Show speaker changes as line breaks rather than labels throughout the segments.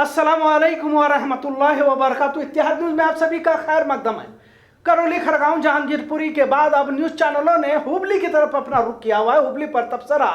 अस्सलामुअलैकुम वरहमतुल्लाहि वबरकातुहू। इत्तेहाद न्यूज़ में आप सभी का खैर मकदम है। करौली, खड़गांव, जहांगीरपुरी के बाद अब न्यूज चैनलों ने हुबली की तरफ अपना रुख किया हुआ है। हुबली पर तबसरा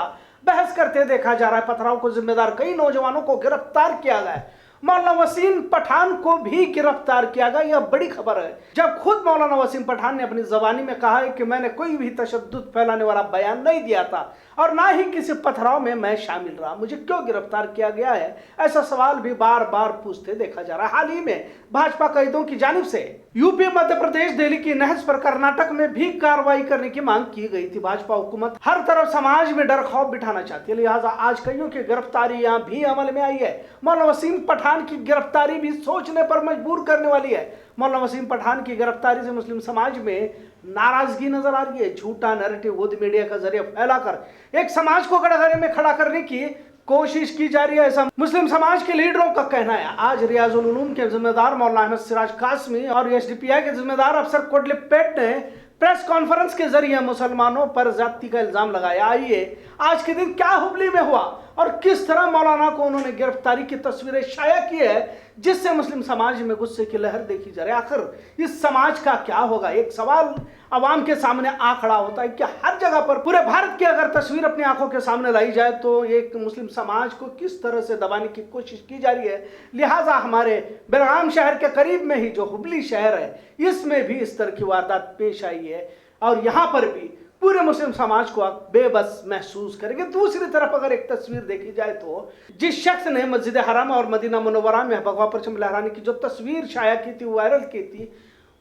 बहस करते देखा जा रहा है। पथराव को जिम्मेदार कई नौजवानों को गिरफ्तार किया गया है। मौलाना वसीम पठान को भी गिरफ्तार किया गया। यह बड़ी खबर है, जब खुद मौलाना वसीम पठान ने अपनी जबानी में कहा है कि मैंने कोई भी तशद्दुद फैलाने वाला बयान नहीं दिया था और ना ही किसी पथराव में मैं शामिल रहा। मुझे क्यों गिरफ्तार किया गया है, ऐसा सवाल भी बार बार पूछते देखा जा रहा है। हाल ही में भाजपा कैदियों की जानिब से यूपी, मध्य प्रदेश, दिल्ली की नहज पर कर्नाटक में भी कार्रवाई करने की मांग की गई थी। भाजपा हुकूमत हर तरफ समाज में डर खौफ बिठाना चाहती है, लिहाजा आज कईयों की गिरफ्तारी यहाँ भी अमल में आई है। मौलाना वसीम पठान की गिरफ्तारी भी सोचने पर मजबूर करने वाली है। मौलाना वसीम पठान की गिरफ्तारी से मुस्लिम समाज में नाराजगी नजर आ रही है। झूठा नैरेटिव खुद मीडिया का जरिए फैलाकर एक समाज को कटघरे में खड़ा करने की कोशिश की जा रही है, ऐसा मुस्लिम समाज के लीडरों का कहना है। आज रियाजुल उलूम के जिम्मेदार मौलाना अहमद सिराज कासमी और एसडीपीआई के जिम्मेदार अफसर कोटलिपेट ने प्रेस कॉन्फ्रेंस के जरिए मुसलमानों पर ज्यादती का इल्जाम लगाया। आइए आज के दिन क्या हुबली में हुआ और किस तरह मौलाना को उन्होंने गिरफ्तारी की तस्वीरें शाया की है, जिससे मुस्लिम समाज में गुस्से की लहर देखी जा रही है। आखिर इस समाज का क्या होगा? एक सवाल अवाम के सामने आ खड़ा होता है कि हर जगह पर पूरे भारत की अगर तस्वीर अपनी आंखों के सामने लाई जाए तो एक मुस्लिम समाज को किस तरह से दबाने की कोशिश की जा रही है। लिहाजा हमारे बेलगाम शहर के करीब में ही जो हुबली शहर है, इसमें भी इस तरह की वारदात पेश आई है और यहाँ पर भी पूरे मुस्लिम समाज को बेबस महसूस करेंगे। दूसरी तरफ अगर एक तस्वीर देखी जाए तो जिस शख्स ने मस्जिद हराम और मदीना मुनव्वरा में भगवा परचम लहराने की जो तस्वीर शाया की थी, वायरल की थी,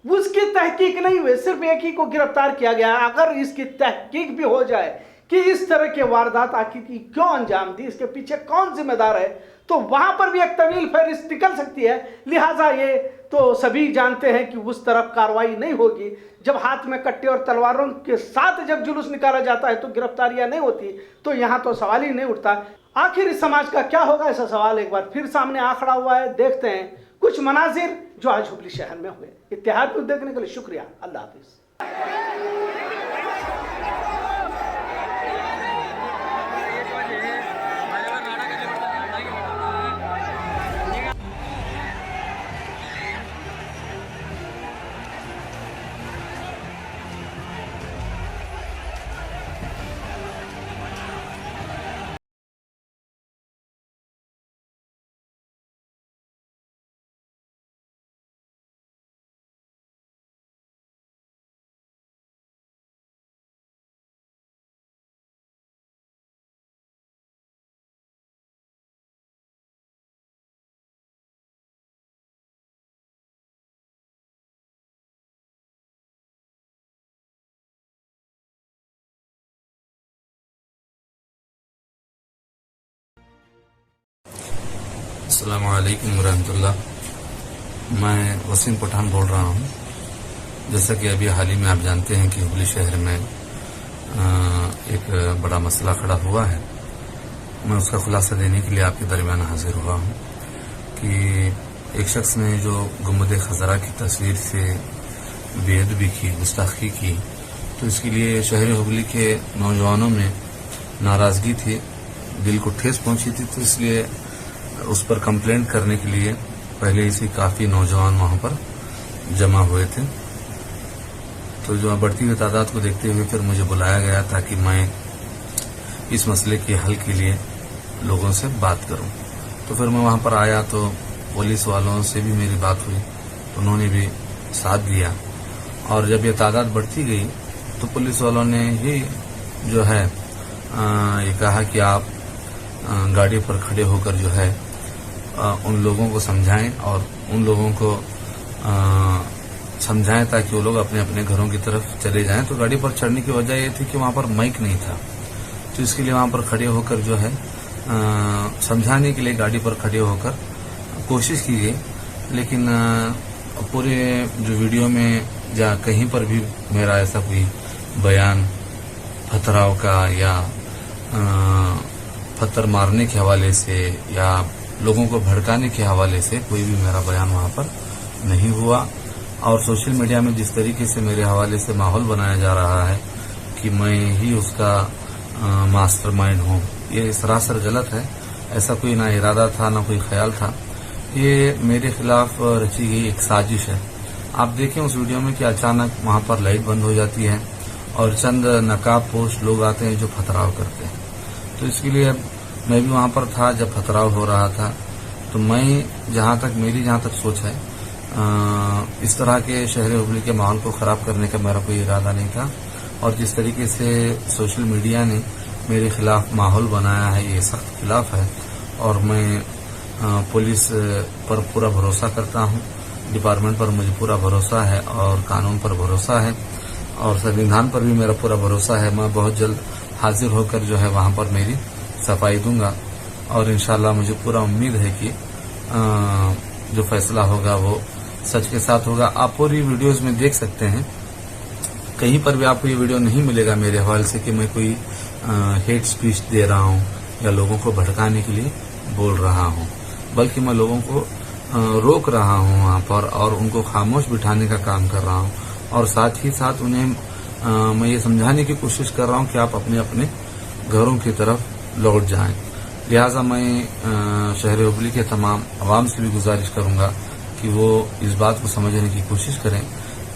उसकी तहकीक नहीं हुई, सिर्फ एक ही को गिरफ्तार किया गया। अगर इसकी तहकीक भी हो जाए कि इस तरह के वारदात आखिर की क्यों अंजाम दी, इसके पीछे कौन जिम्मेदार है, तो वहां पर भी एक तवील फहरिस्त निकल सकती है। लिहाजा ये तो सभी जानते हैं कि उस तरफ कार्रवाई नहीं होगी। जब हाथ में कट्टे और तलवारों के साथ जब जुलूस निकाला जाता है तो गिरफ्तारियां नहीं होती, तो यहाँ तो सवाल ही नहीं उठता। आखिर इस समाज का क्या होगा, ऐसा सवाल एक बार फिर सामने आ खड़ा हुआ है। देखते हैं कुछ मनाजिर जो आज हुबली शहर में हुए। इत्तेहाद को देखने के लिए शुक्रिया। अल्लाह हाफिज।
अस्सलामु अलैकुम वरहमतुल्लाह। मैं वसीम पठान बोल रहा हूँ। जैसा कि अभी हाल ही में आप जानते हैं कि हुबली शहर में एक बड़ा मसला खड़ा हुआ है। मैं उसका खुलासा देने के लिए आपके दरमियान हाजिर हुआ हूँ कि एक शख्स ने जो गुंबद खजरा की तस्वीर से बेअदबी की, गुस्ताखी की, तो इसके लिए शहर हुबली के नौजवानों में नाराजगी थी, दिल को ठेस पहुंची थी। तो इसलिए उस पर कंप्लेंट करने के लिए पहले ही से काफी नौजवान वहां पर जमा हुए थे। तो जो बढ़ती हुई तादाद को देखते हुए फिर मुझे बुलाया गया ताकि मैं इस मसले के हल के लिए लोगों से बात करूं। तो फिर मैं वहां पर आया तो पुलिस वालों से भी मेरी बात हुई, तो उन्होंने भी साथ दिया। और जब ये तादाद बढ़ती गई तो पुलिस वालों ने ही जो है ये कहा कि आप गाड़ी पर खड़े होकर जो है उन लोगों को समझाएं और उन लोगों को समझाएं ताकि वो लोग अपने अपने घरों की तरफ चले जाएं। तो गाड़ी पर चढ़ने की वजह ये थी कि वहां पर माइक नहीं था, तो इसके लिए वहां पर खड़े होकर जो है समझाने के लिए गाड़ी पर खड़े होकर कोशिश की गई। लेकिन पूरे जो वीडियो में या कहीं पर भी मेरा ऐसा कोई बयान पथराव का या पत्थर मारने के हवाले से या लोगों को भड़काने के हवाले से कोई भी मेरा बयान वहां पर नहीं हुआ। और सोशल मीडिया में जिस तरीके से मेरे हवाले से माहौल बनाया जा रहा है कि मैं ही उसका मास्टरमाइंड हूं, ये सरासर गलत है। ऐसा कोई ना इरादा था, ना कोई ख्याल था। ये मेरे खिलाफ रची गई एक साजिश है। आप देखें उस वीडियो में कि अचानक वहां पर लाइट बंद हो जाती है और चंद नकाब पोश लोग आते हैं जो पथराव करते हैं। तो इसके लिए मैं भी वहां पर था जब पथराव हो रहा था। तो मैं मेरी जहां तक सोच है, इस तरह के शहर हुबली के माहौल को खराब करने का मेरा कोई इरादा नहीं था। और जिस तरीके से सोशल मीडिया ने मेरे खिलाफ माहौल बनाया है, ये सख्त खिलाफ है। और मैं पुलिस पर पूरा भरोसा करता हूं, डिपार्टमेंट पर मुझे पूरा भरोसा है और कानून पर भरोसा है और संविधान पर भी मेरा पूरा भरोसा है। मैं बहुत जल्द हाजिर होकर जो है वहां पर मेरी सफाई दूंगा और इंशाल्लाह मुझे पूरा उम्मीद है कि जो फैसला होगा वो सच के साथ होगा। आप पूरी वीडियोस में देख सकते हैं, कहीं पर भी आपको ये वीडियो नहीं मिलेगा मेरे हवाले से कि मैं कोई हेट स्पीच दे रहा हूं या लोगों को भड़काने के लिए बोल रहा हूं, बल्कि मैं लोगों को रोक रहा हूं वहां पर और उनको खामोश बिठाने का काम कर रहा हूं। और साथ ही साथ उन्हें मैं ये समझाने की कोशिश कर रहा हूं कि आप अपने अपने घरों की तरफ लौट जाएं। लिहाजा मैं शहर हुबली के तमाम आवाम से भी गुजारिश करूंगा कि वो इस बात को समझने की कोशिश करें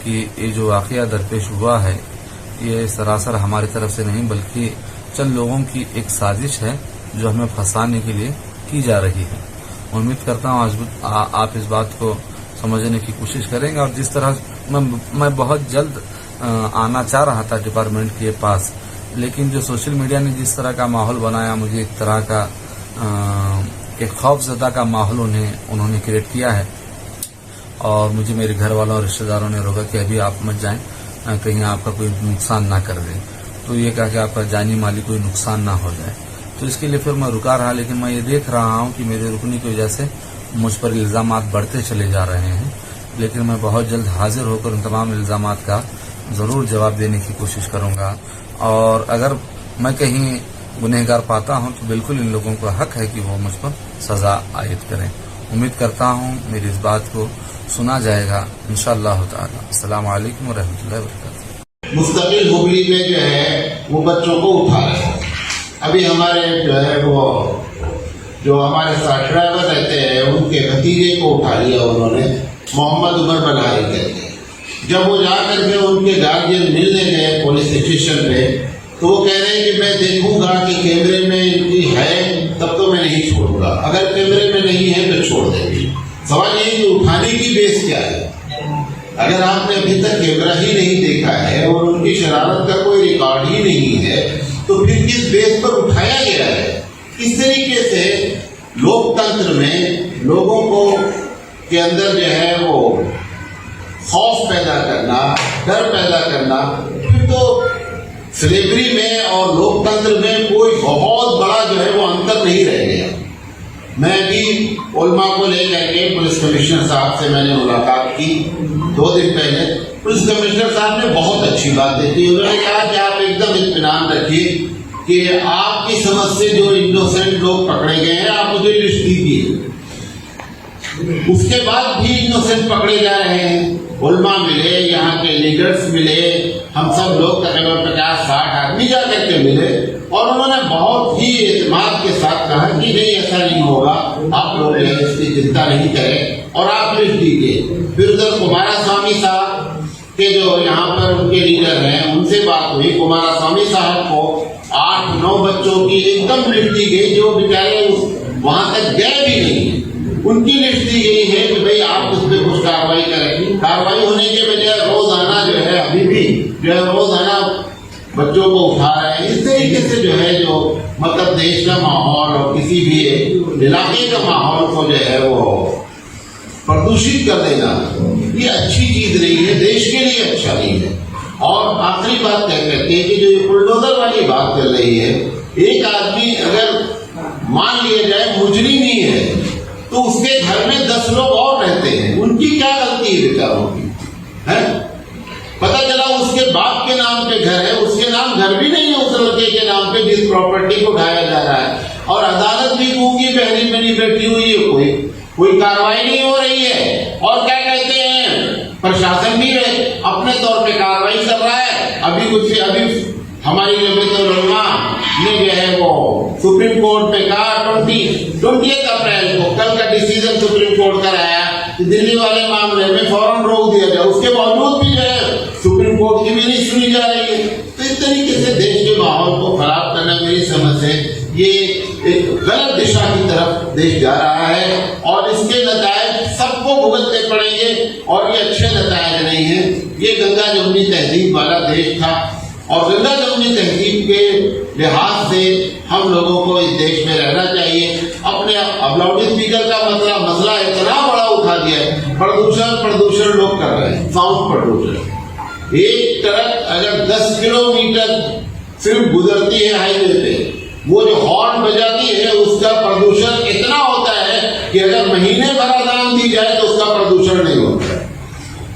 कि ये जो वाकया दरपेश हुआ है ये सरासर हमारी तरफ से नहीं बल्कि चंद लोगों की एक साजिश है जो हमें फंसाने के लिए की जा रही है। उम्मीद करता हूँ आज आप इस बात को समझने की कोशिश करेंगे। और जिस तरह मैं बहुत जल्द आना चाह रहा था डिपार्टमेंट के पास, लेकिन जो सोशल मीडिया ने जिस तरह का माहौल बनाया, मुझे एक तरह का एक खौफजदा का माहौल उन्होंने क्रिएट किया है और मुझे मेरे घर वालों और रिश्तेदारों ने रोका कि अभी आप मत जाएं, कहीं आपका कोई नुकसान ना कर दे। तो ये कहा कि आपका जानी माली कोई नुकसान ना हो जाए। तो इसके लिए फिर मैं रुका रहा, लेकिन मैं ये देख रहा हूं कि मेरे रुकने की वजह से मुझ पर इल्जामात बढ़ते चले जा रहे हैं। लेकिन मैं बहुत जल्द हाजिर होकर उन तमाम इल्जामात का जरूर जवाब देने की कोशिश करूंगा। और अगर मैं कहीं गुनहगार पाता हूं तो बिल्कुल इन लोगों का हक है कि वो मुझ पर सजा आयद करें। उम्मीद करता हूं मेरी इस बात को सुना जाएगा इंशाअल्लाह ताला। अस्सलाम वालेकुम व रहमतुल्लाहि व बरकातहू।
मुस्तकिल हुबली में जो है वो बच्चों को उठा रहे हैं। अभी हमारे जो है वो जो हमारे साथ ड्राइवर रहते हैं उनके भतीजे को उठा लिया उन्होंने, मोहम्मद उमर बलहारी करके। जब वो जा करके उनके गार्जियन मिलने गए पुलिस स्टेशन पे तो वो कह रहे हैं कि मैं देखूंगा कि कैमरे में इनकी है तब तो मैं नहीं छोड़ूंगा, अगर कैमरे में नहीं है तो छोड़ देंगे। सवाल ये कि उठाने की बेस क्या है? अगर आपने अभी तक कैमरा ही नहीं देखा है और उनकी शरारत का कोई रिकॉर्ड ही नहीं है तो फिर किस बेस पर उठाया गया है? इस तरीके से लोकतंत्र में लोगों को के अंदर जो है वो खौफ पैदा करना, डर पैदा करना, फिर तो स्लेवरी में और लोकतंत्र में कोई बहुत बड़ा जो है वो अंतर नहीं रह गया। मैं भी उलमा को लेकर के पुलिस कमिश्नर साहब से मैंने मुलाकात की 2 दिन पहले। पुलिस कमिश्नर साहब ने बहुत अच्छी बातें की। उन्होंने कहा कि आप एकदम इत्मीनान रखिए कि आपकी समझ से जो इनोसेंट लोग पकड़े गए हैं आप मुझे लिस्ट दीजिए। उसके बाद भी इनोसेंट पकड़े जा रहे हैं। उलमा मिले, यहाँ के लीडर्स मिले, हम सब लोग तकरीबन 50-60 आदमी जा करके मिले और उन्होंने बहुत ही एतमाद के साथ कहा कि नहीं ऐसा नहीं होगा, आप लोग इसकी चिंता नहीं करें और आप लिस्ट दीजिए। फिर उधर कुमारास्वामी साहब के जो यहाँ पर उनके लीडर हैं उनसे बात हुई। कुमारास्वामी साहब को 8-9 बच्चों की एकदम लिस्ट दी गई जो बेचारे वहां तक गए भी नहीं, उनकी लिस्ट दी गई है कि भाई आप उस पर कुछ कार्रवाई करें। कार्रवाई होने के बजाय रोजाना जो है अभी भी जो है रोजाना बच्चों को उठा रहे हैं। इस तरीके से जो है जो मतलब देश का माहौल और किसी भी इलाके का माहौल को जो है वो प्रदूषित कर देना ये अच्छी चीज नहीं है, देश के लिए अच्छा नहीं है। और आखिरी बात कह करके कि जो बुलडोजर वाली बात कर रही है, एक आदमी अगर मान लिया जाए मुजरिम ही है तो उसके घर में 10 लोग और रहते हैं, उनकी क्या गलती है बेचारों की? है पता चला उसके बाप के नाम पे घर है, उसके नाम घर भी नहीं है उस लड़के के नाम पे जिस प्रॉपर्टी को ढाया जा रहा है। और अदालत भी गूंगी बहरी बनी बैठी हुई है, कोई कार्रवाई नहीं हो रही है। और क्या कहते हैं, प्रशासन भी अपने तौर पे कार्रवाई कर रहा है। अभी हमारी जमीयतुल उलमा ने जो है वो सुप्रीम कोर्ट में कहा 20 अप्रैल को कल का डिसीजन सुप्रीम कोर्ट का आया कि दिल्ली वाले मामले में फौरन रोक दिया जाए। उसके बावजूद भी जो है सुप्रीम कोर्ट की भी नहीं सुनी जा रही है। तो इस तरीके से देश के माहौल को खराब करना मेरी समझ से ये एक गलत दिशा की तरफ देश जा रहा है और इसके नतायज सबको भुगतने पड़ेंगे और ये अच्छे नतायज नहीं है। ये गंगा जमुनी तहजीब वाला देश था और गंगा जमुनी तहजीब के लिहाज से हम लोगों को इस देश में रहना चाहिए। अपने अब लाउड स्पीकर का मसला इतना बड़ा उठा दिया है, प्रदूषण लोग कर रहे हैं, साउंड प्रदूषण। एक ट्रक अगर 10 किलोमीटर सिर्फ गुजरती है हाईवे पे, वो जो हॉर्न बजाती है उसका प्रदूषण इतना होता है कि अगर महीने भर अजान दी जाए तो उसका प्रदूषण नहीं होता है।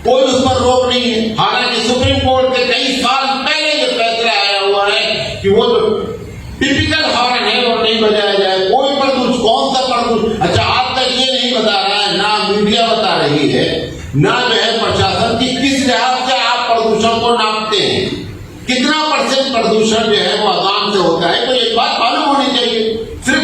कोई उस पर रोक नहीं है। हालांकि सुप्रीम कोर्ट के कई साल पहले ये फैसला आया हुआ है कि वो जो टिपिकल हॉर्न है वो नहीं बजाया जाए। कोई प्रदूषण, कौन सा प्रदूषण, अच्छा आज तक ये नहीं बता रहा है, ना मीडिया बता रही है, ना जो है प्रशासन की किस लिहाज से आप प्रदूषण को नापते हैं, कितना % प्रदूषण जो है वो अजान से होता है। तो एक बात मालूम होनी चाहिए। सिर्फ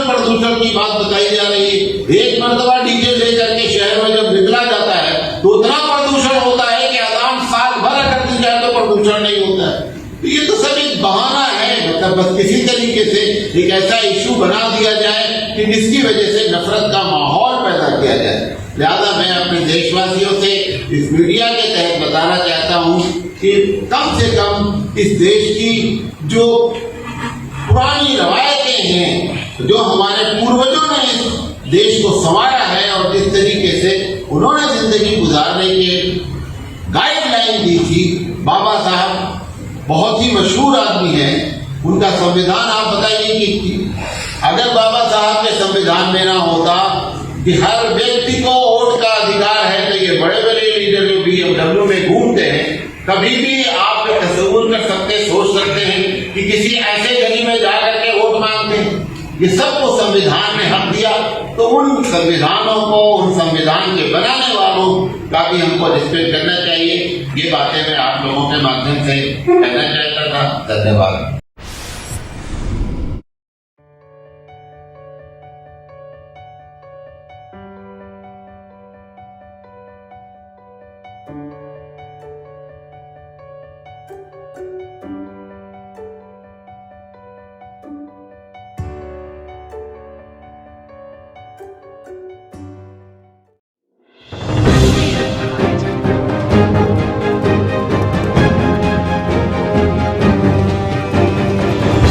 प्रदूषण की बात बताई जा रही है। एक मर्तबा डीजे लेकर के शहर में जब निकला जाता है तो उतना प्रदूषण होता है कि अजान साल भर अगर दी जाए तो प्रदूषण नहीं होता है। तो ये तो सब एक बहाना है। मतलब बस किसी तरीके से एक ऐसा इशू बना दिया जाए कि जिसकी वजह से नफरत का माहौल पैदा किया जाए। लिहाजा मैं अपने देशवासियों से इस मीडिया के तहत बताना चाहता हूँ कि कम से कम इस देश की जो पुरानी रवायतें हैं, जो हमारे पूर्वजों ने इस देश को संवारा है और जिस तरीके से उन्होंने जिंदगी गुजारने के गाइडलाइन दी थी। बाबा साहब बहुत ही मशहूर आदमी हैं। उनका संविधान आप बताइए कि अगर बाबा साहब के संविधान में ना होता कि हर व्यक्ति को वोट का अधिकार है, तो ये बड़े बड़े लीडर जो BMW में घूमते हैं, कभी भी आप तस्वीर कर सकते, सोच सकते हैं कि किसी ऐसे गली में जाकर के वोट मांगते हैं। ये सबको संविधान ने हक दिया। तो उन संविधानों को, उन संविधान के बनाने वालों का भी हमको रिस्पेक्ट करना चाहिए। ये बातें मैं आप लोगों के माध्यम से कहना चाहता था। धन्यवाद।